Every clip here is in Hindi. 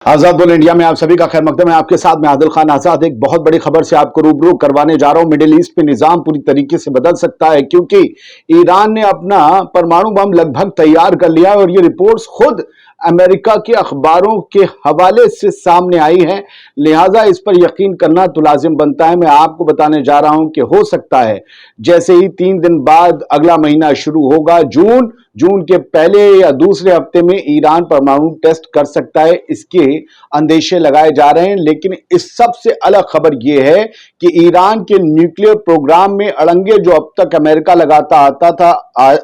आजाद बोल इंडिया में आप सभी का खैर मकदम है। आपके साथ में आदिल खान आजाद। एक बहुत बड़ी खबर से आपको रूबरू करवाने जा रहा हूं। मिडिल ईस्ट में निजाम पूरी तरीके से बदल सकता है क्योंकि ईरान ने अपना परमाणु बम लगभग तैयार कर लिया है और ये रिपोर्ट्स खुद अमेरिका के अखबारों के हवाले से सामने आई है। लिहाजा इस पर यकीन करना तो लाजिम बनता है। मैं आपको बताने जा रहा हूं कि हो सकता है जैसे ही 3 दिन बाद अगला महीना शुरू होगा, जून के पहले या दूसरे हफ्ते में ईरान परमाणु टेस्ट कर सकता है, इसके अंदेशे लगाए जा रहे हैं। लेकिन इस सबसे अलग खबर यह है कि ईरान के न्यूक्लियर प्रोग्राम में अड़ंगे जो अब तक अमेरिका लगाता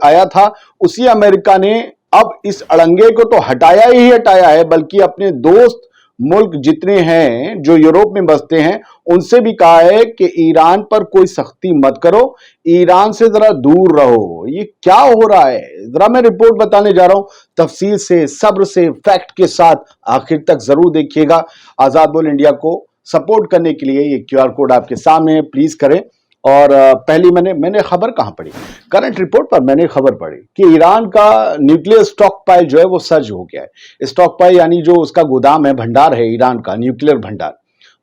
आया था, उसी अमेरिका ने अब इस अड़ंगे को तो हटाया ही हटाया है, बल्कि अपने दोस्त मुल्क जितने हैं जो यूरोप में बसते हैं उनसे भी कहा है कि ईरान पर कोई सख्ती मत करो, ईरान से जरा दूर रहो। ये क्या हो रहा है, जरा मैं रिपोर्ट बताने जा रहा हूं। तफसील से, सब्र से, फैक्ट के साथ आखिर तक जरूर देखिएगा। आजाद बोल इंडिया को सपोर्ट करने के लिए ये क्यूआर कोड आपके सामने है, प्लीज करें। और पहली मैंने खबर कहां पढ़ी, करंट रिपोर्ट पर मैंने खबर पढ़ी कि ईरान का न्यूक्लियर स्टॉक पाइल जो है वो सर्ज हो गया है। स्टॉक पाइल यानी जो उसका गोदाम है, भंडार है ईरान का, न्यूक्लियर भंडार,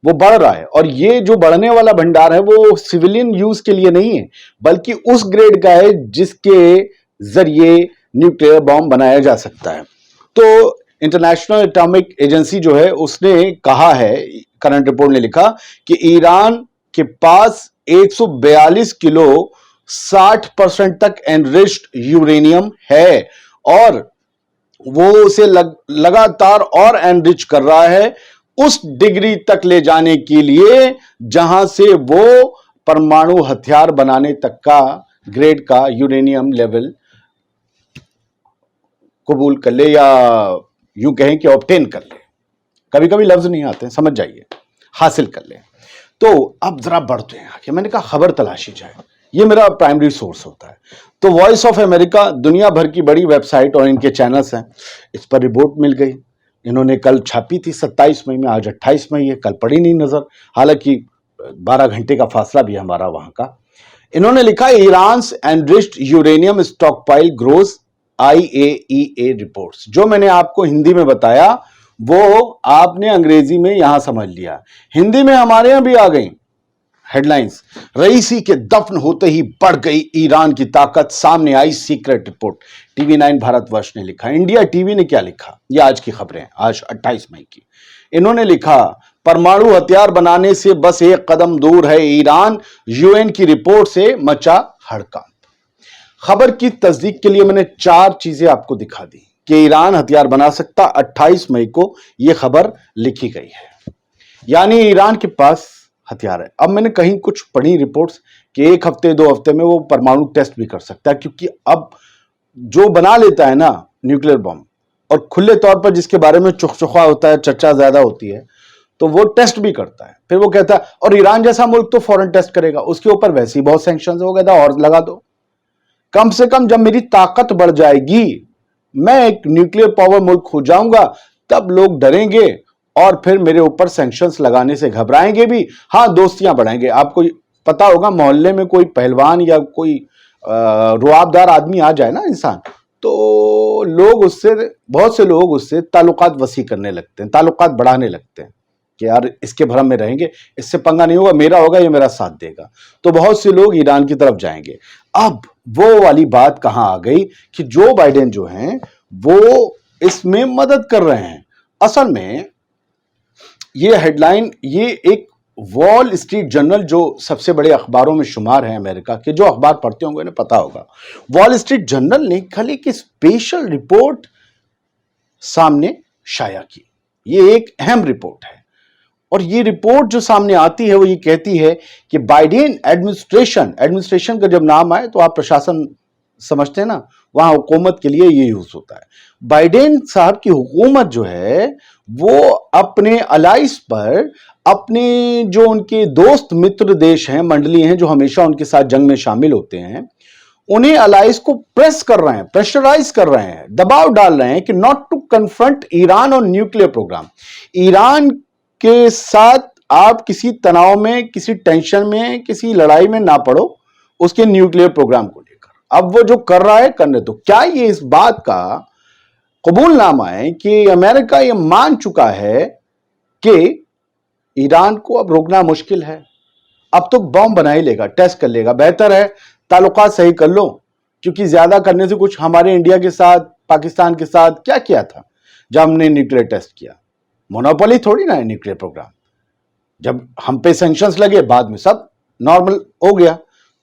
वो बढ़ रहा है। और ये जो बढ़ने वाला भंडार है वो सिविलियन यूज के लिए नहीं है, बल्कि उस ग्रेड का है जिसके जरिए न्यूक्लियर बॉम्ब बनाया जा सकता है। तो इंटरनेशनल एटॉमिक एजेंसी जो है उसने कहा है, करंट रिपोर्ट ने लिखा कि ईरान के पास 142 किलो 60% तक एनरिच्ड यूरेनियम है और वो उसे लगातार और एनरिच कर रहा है उस डिग्री तक ले जाने के लिए जहां से वो परमाणु हथियार बनाने तक का ग्रेड का यूरेनियम लेवल कबूल कर ले, या यूं कहें कि ऑब्टेन कर ले। कभी कभी लफ्ज नहीं आते, समझ जाइए, हासिल कर ले। तो अब जरा बढ़ते हैं आगे। मैंने कहा खबर तलाशी जाए, ये मेरा प्राइमरी सोर्स होता है। तो वॉइस ऑफ अमेरिका दुनिया भर की बड़ी वेबसाइट और इनके चैनल्स हैं, इस पर रिपोर्ट मिल गई। इन्होंने कल छापी थी 27 मई में, आज 28 मई है, कल पड़ी नहीं नजर, हालांकि 12 घंटे का फासला भी हमारा वहां का। इन्होंने लिखा Iran enriched uranium stock pile grows, IAEA reports. जो मैंने आपको हिंदी में बताया वो आपने अंग्रेजी में यहां समझ लिया, हिंदी में हमारे यहां भी आ गई हेडलाइंस। रईसी के दफन होते ही बढ़ गई ईरान की ताकत, सामने आई सीक्रेट रिपोर्ट। TV9 भारतवर्ष ने लिखा। इंडिया टीवी ने क्या लिखा, ये आज की खबरें, आज 28 मई की। इन्होंने लिखा परमाणु हथियार बनाने से बस एक कदम दूर है ईरान, UN की रिपोर्ट से मचा हड़कंप। खबर की तस्दीक के लिए मैंने 4 चीजें आपको दिखा दी कि ईरान हथियार बना सकता। 28 मई को यह खबर लिखी गई है, यानी ईरान के पास हथियार है। अब मैंने कहीं कुछ पढ़ी रिपोर्ट्स कि 1 हफ्ते 2 हफ्ते में वो परमाणु टेस्ट भी कर सकता है, क्योंकि अब जो बना लेता है ना न्यूक्लियर बम, और खुले तौर पर जिसके बारे में चुखचुखा होता है, चर्चा ज्यादा होती है, तो वो टेस्ट भी करता है। फिर वो कहता है, और ईरान जैसा मुल्क तो फौरन टेस्ट करेगा, उसके ऊपर वैसे ही बहुत सैंक्शंस हो गए था, और लगा दो। कम से कम जब मेरी ताकत बढ़ जाएगी, मैं एक न्यूक्लियर पावर मुल्क हो जाऊंगा, तब लोग डरेंगे और फिर मेरे ऊपर सैंक्शंस लगाने से घबराएंगे भी। हाँ, दोस्तियां बढ़ाएंगे। आपको पता होगा, मोहल्ले में कोई पहलवान या कोई रुआबदार आदमी आ जाए ना इंसान, तो लोग उससे, बहुत से लोग उससे ताल्लुकात वसी करने लगते हैं, ताल्लुकात बढ़ाने लगते हैं कि यार इसके भरम में रहेंगे, इससे पंगा नहीं होगा, मेरा होगा, ये मेरा साथ देगा। तो बहुत से लोग ईरान की तरफ जाएंगे। अब वो वाली बात कहां आ गई कि जो बाइडेन जो हैं वो इसमें मदद कर रहे हैं। असल में ये हेडलाइन, ये एक वॉल स्ट्रीट जर्नल, जो सबसे बड़े अखबारों में शुमार है अमेरिका के, जो अखबार पढ़ते होंगे उन्हें पता होगा, वॉल स्ट्रीट जर्नल ने कल एक स्पेशल रिपोर्ट सामने शाया की। ये एक अहम रिपोर्ट है, और ये रिपोर्ट जो सामने आती है वो ये कहती है कि बाइडेन एडमिनिस्ट्रेशन का जब नाम आए तो आप प्रशासन समझते हैं ना, वहां हुकूमत के लिए ये यूज होता है। बाइडेन साहब की हुकूमत जो है वो अपने अलाइस पर, अपने जो उनके दोस्त मित्र देश हैं, मंडली हैं, जो हमेशा उनके साथ जंग में शामिल होते हैं, उन्हें अलाइस को प्रेस कर रहे हैं, प्रेशराइज कर रहे हैं, दबाव डाल रहे हैं कि नॉट टू कन्फ्रंट ईरान और न्यूक्लियर प्रोग्राम। ईरान के साथ आप किसी तनाव में, किसी टेंशन में, किसी लड़ाई में ना पड़ो उसके न्यूक्लियर प्रोग्राम को लेकर। अब वो जो कर रहा है करने दो। क्या ये इस बात का कबूलनामा है कि अमेरिका ये मान चुका है कि ईरान को अब रोकना मुश्किल है। अब तो बॉम्ब बना ही लेगा, टेस्ट कर लेगा। बेहतर है ताल्लुकात सही कर लो, क्योंकि ज्यादा करने से कुछ हमारे इंडिया के साथ, पाकिस्तान के साथ क्या किया था जब हमने न्यूक्लियर टेस्ट किया। मोनोपोली थोड़ी ना है न्यूक्लियर प्रोग्राम। जब हम पे सैंक्शंस लगे, बाद में सब नॉर्मल हो गया।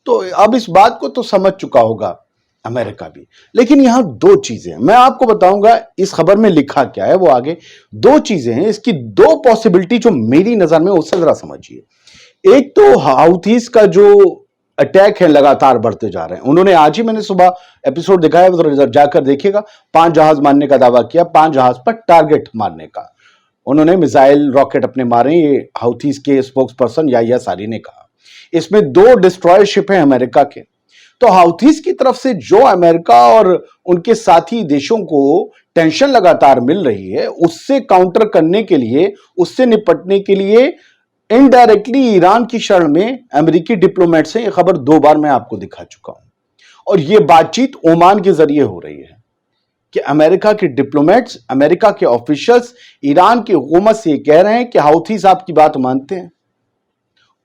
तो अब इस बात को तो समझ चुका होगा अमेरिका भी। लेकिन यहां दो चीजें मैं आपको बताऊंगा, इस खबर में लिखा क्या है वो आगे। दो चीजें हैं, इसकी दो पॉसिबिलिटी जो मेरी नजर में, उससे जरा समझिए। एक तो हाउथीज का जो अटैक है लगातार बढ़ते जा रहे हैं। उन्होंने आज ही, मैंने सुबह एपिसोड दिखाया, उधर जाकर देखिएगा, 5 जहाज मारने का दावा किया, 5 जहाज पर टारगेट मारने का। उन्होंने मिसाइल रॉकेट अपने मारे, ये हाउथीज के स्पोक्स पर्सन याह्या सारी ने कहा। इसमें 2 डिस्ट्रॉयर शिप हैं अमेरिका के। तो हाउथीज की तरफ से जो अमेरिका और उनके साथी देशों को टेंशन लगातार मिल रही है, उससे काउंटर करने के लिए, उससे निपटने के लिए इनडायरेक्टली ईरान की शरण में अमेरिकी डिप्लोमेट्स हैं। यह खबर 2 बार मैं आपको दिखा चुका हूं। और यह बातचीत ओमान के जरिए हो रही है कि अमेरिका के डिप्लोमेट्स, अमेरिका के ऑफिशियल्स ईरान की हुकूमत से कह रहे हैं कि हाउथीज आपकी बात मानते हैं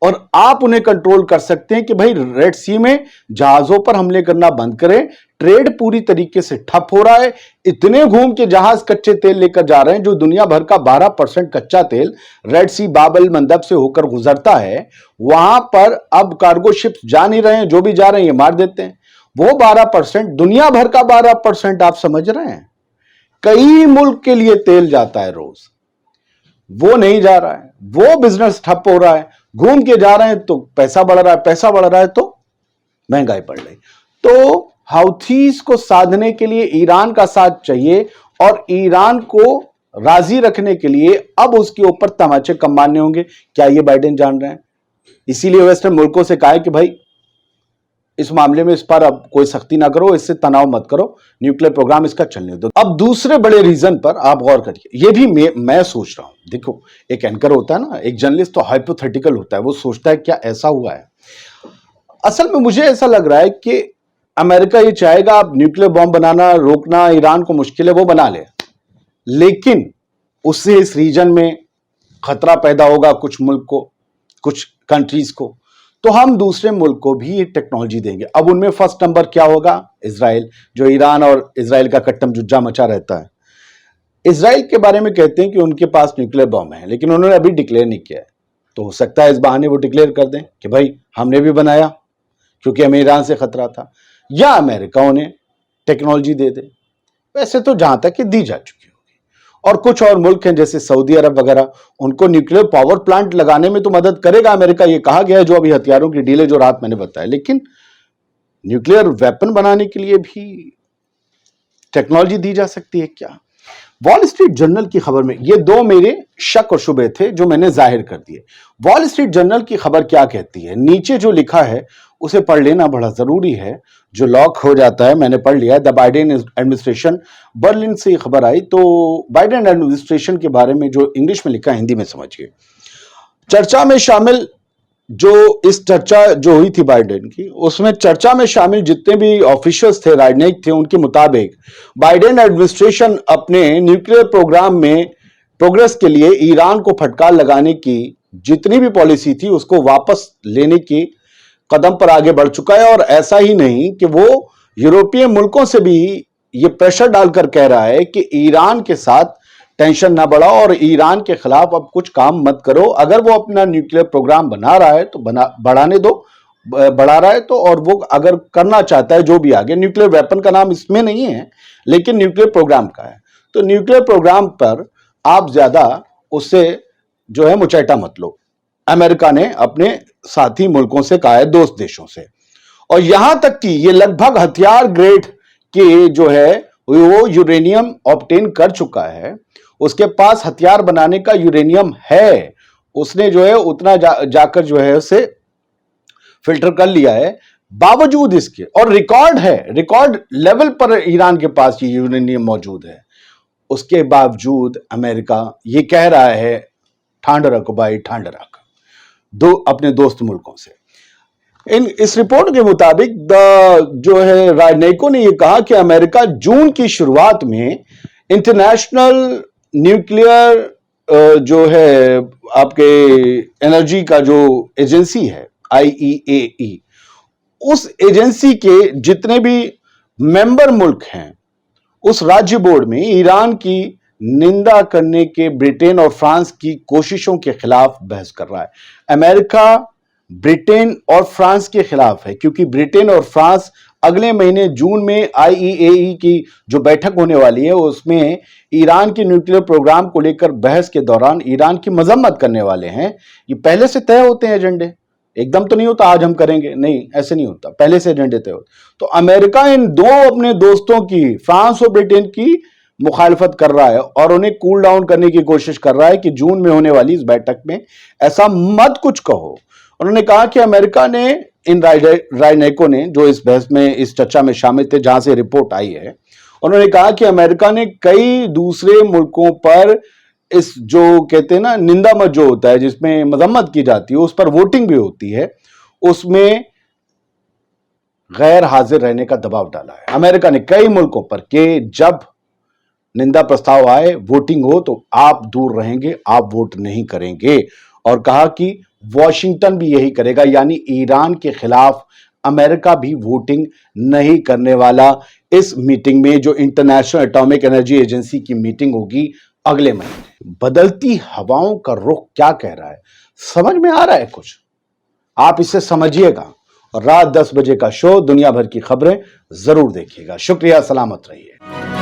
और आप उन्हें कंट्रोल कर सकते हैं कि भाई रेड सी में जहाजों पर हमले करना बंद करें। ट्रेड पूरी तरीके से ठप हो रहा है। इतने घूम के जहाज कच्चे तेल लेकर जा रहे हैं, जो दुनिया भर का 12% कच्चा तेल रेड सी बाबल मंदब से होकर गुजरता है, वहां पर अब कार्गो शिप्स जा नहीं रहे हैं। जो भी जा रहे हैं ये मार देते हैं। वो 12%, दुनिया भर का 12%, आप समझ रहे हैं, कई मुल्क के लिए तेल जाता है रोज, वो नहीं जा रहा है। वो बिजनेस ठप हो रहा है। घूम के जा रहे हैं तो पैसा बढ़ रहा है, पैसा बढ़ रहा है तो महंगाई बढ़ रही। तो हाउथीज को साधने के लिए ईरान का साथ चाहिए, और ईरान को राजी रखने के लिए अब उसके ऊपर तमाचे कम मारने होंगे। क्या ये बाइडेन जान रहे हैं? इसीलिए वेस्टर्न मुल्कों से कहा है कि भाई इस मामले में इस पर अब कोई सख्ती ना करो, इससे तनाव मत करो, न्यूक्लियर प्रोग्राम इसका चलने दो। अब दूसरे बड़े रीजन पर आप गौर करिए। ये भी मैं सोच रहा हूं। देखो, एक एंकर होता है ना, एक जर्नलिस्ट, तो हाइपोथेटिकल होता है, वो सोचता है क्या ऐसा हुआ है। असल में मुझे ऐसा लग रहा है कि अमेरिका ये चाहेगा अब न्यूक्लियर बॉम्ब बनाना, रोकना ईरान को मुश्किल है, वो बना ले, लेकिन उससे इस रीजन में खतरा पैदा होगा कुछ मुल्क को, कुछ कंट्रीज को। तो हम दूसरे मुल्क को भी ये टेक्नोलॉजी देंगे। अब उनमें फर्स्ट नंबर क्या होगा? इजराइल, जो ईरान और इजराइल का कट्टम जुज्जा मचा रहता है। इजराइल के बारे में कहते हैं कि उनके पास न्यूक्लियर बॉम्ब है, लेकिन उन्होंने अभी डिक्लेयर नहीं किया है। तो हो सकता है इस बहाने वो डिक्लेयर कर दें कि भाई हमने भी बनाया, क्योंकि हमें ईरान से खतरा था, या अमेरिका उन्हें टेक्नोलॉजी दे दे। वैसे तो जहां तक कि दी जा चुकी होगी। और कुछ और मुल्क हैं जैसे सऊदी अरब वगैरह, उनको न्यूक्लियर पावर प्लांट लगाने में तो मदद करेगा अमेरिका, ये कहा गया है, जो अभी हथियारों की डील है जो रात मैंने बताया। लेकिन न्यूक्लियर वेपन बनाने के लिए भी टेक्नोलॉजी दी जा सकती है क्या? वॉल स्ट्रीट जर्नल की खबर में ये 2 मेरे शक और शुबे थे जो मैंने जाहिर कर दिए। वॉल स्ट्रीट जर्नल की खबर क्या कहती है, नीचे जो लिखा है उसे पढ़ लेना बड़ा जरूरी है। जो लॉक हो जाता है, मैंने पढ़ लिया। द बाइडेन एडमिनिस्ट्रेशन, बर्लिन से खबर आई। तो बाइडेन एडमिनिस्ट्रेशन के बारे में जो इंग्लिश में लिखा है, हिंदी में समझिए। चर्चा में शामिल, जो इस चर्चा जो हुई थी बाइडेन की, उसमें चर्चा में शामिल जितने भी ऑफिशियल्स थे, राजनयिक थे, उनके मुताबिक बाइडेन एडमिनिस्ट्रेशन अपने न्यूक्लियर प्रोग्राम में प्रोग्रेस के लिए ईरान को फटकार लगाने की जितनी भी पॉलिसी थी उसको वापस लेने की कदम पर आगे बढ़ चुका है। और ऐसा ही नहीं कि वो यूरोपीय मुल्कों से भी ये प्रेशर डालकर कह रहा है कि ईरान के साथ टेंशन ना बढ़ाओ और ईरान के खिलाफ अब कुछ काम मत करो। अगर वो अपना न्यूक्लियर प्रोग्राम बना रहा है तो बढ़ाने दो, बढ़ा रहा है तो, और वो अगर करना चाहता है जो भी आगे, न्यूक्लियर वेपन का नाम इसमें नहीं है लेकिन न्यूक्लियर प्रोग्राम का है, तो न्यूक्लियर प्रोग्राम पर आप ज्यादा उससे जो है मुचैटा मत लो। अमेरिका ने अपने साथी मुल्कों से कहा है, दोस्त देशों से। और यहां तक कि ये लगभग हथियार ग्रेड के जो है वो यूरेनियम ऑब्टेन कर चुका है। उसके पास हथियार बनाने का यूरेनियम है। उसने जो है उतना जाकर जो है उसे फिल्टर कर लिया है। बावजूद इसके, और रिकॉर्ड है, रिकॉर्ड लेवल पर ईरान के पास ये यूरेनियम मौजूद है, उसके बावजूद अमेरिका ये कह रहा है ठांड रख भाई, ठांड रख अपने दोस्त मुल्कों से। इस रिपोर्ट के मुताबिक जो है राजनयिकों ने यह कहा कि अमेरिका जून की शुरुआत में इंटरनेशनल न्यूक्लियर जो है आपके एनर्जी का जो एजेंसी है IEAE, उस एजेंसी के जितने भी मेंबर मुल्क हैं उस राज्य बोर्ड में ईरान की निंदा करने के ब्रिटेन और फ्रांस की कोशिशों के खिलाफ बहस कर रहा है। अमेरिका ब्रिटेन और फ्रांस के खिलाफ है क्योंकि ब्रिटेन और फ्रांस अगले महीने जून में IEAE की जो बैठक होने वाली है उसमें ईरान के न्यूक्लियर प्रोग्राम को लेकर बहस के दौरान ईरान की मजम्मत करने वाले हैं। ये पहले से तय होते हैं एजेंडे, एकदम तो नहीं होता आज हम करेंगे, नहीं ऐसे नहीं होता, पहले से एजेंडे तय होते। तो अमेरिका इन दो अपने दोस्तों की, फ्रांस और ब्रिटेन की मुखालफत कर रहा है और उन्हें कूल डाउन करने की कोशिश कर रहा है कि जून में होने वाली इस बैठक में ऐसा मत कुछ कहो। उन्होंने कहा कि अमेरिका ने, इन राजनयिकों ने जो इस बहस में, इस चर्चा में शामिल थे जहां से रिपोर्ट आई है, उन्होंने कहा कि अमेरिका ने कई दूसरे मुल्कों पर इस जो कहते हैं ना निंदा मत जो होता है जिसमें मजम्मत की जाती है उस पर वोटिंग भी होती है, उसमें गैर हाजिर रहने का दबाव डाला है अमेरिका ने कई मुल्कों पर कि जब निंदा प्रस्ताव आए, वोटिंग हो तो आप दूर रहेंगे, आप वोट नहीं करेंगे। और कहा कि वॉशिंगटन भी यही करेगा, यानी ईरान के खिलाफ अमेरिका भी वोटिंग नहीं करने वाला इस मीटिंग में, जो इंटरनेशनल एटॉमिक एनर्जी एजेंसी की मीटिंग होगी अगले महीने। बदलती हवाओं का रुख क्या कह रहा है, समझ में आ रहा है कुछ? आप इसे समझिएगा और रात 10 बजे का शो दुनिया भर की खबरें जरूर देखिएगा। शुक्रिया, सलामत रहिए।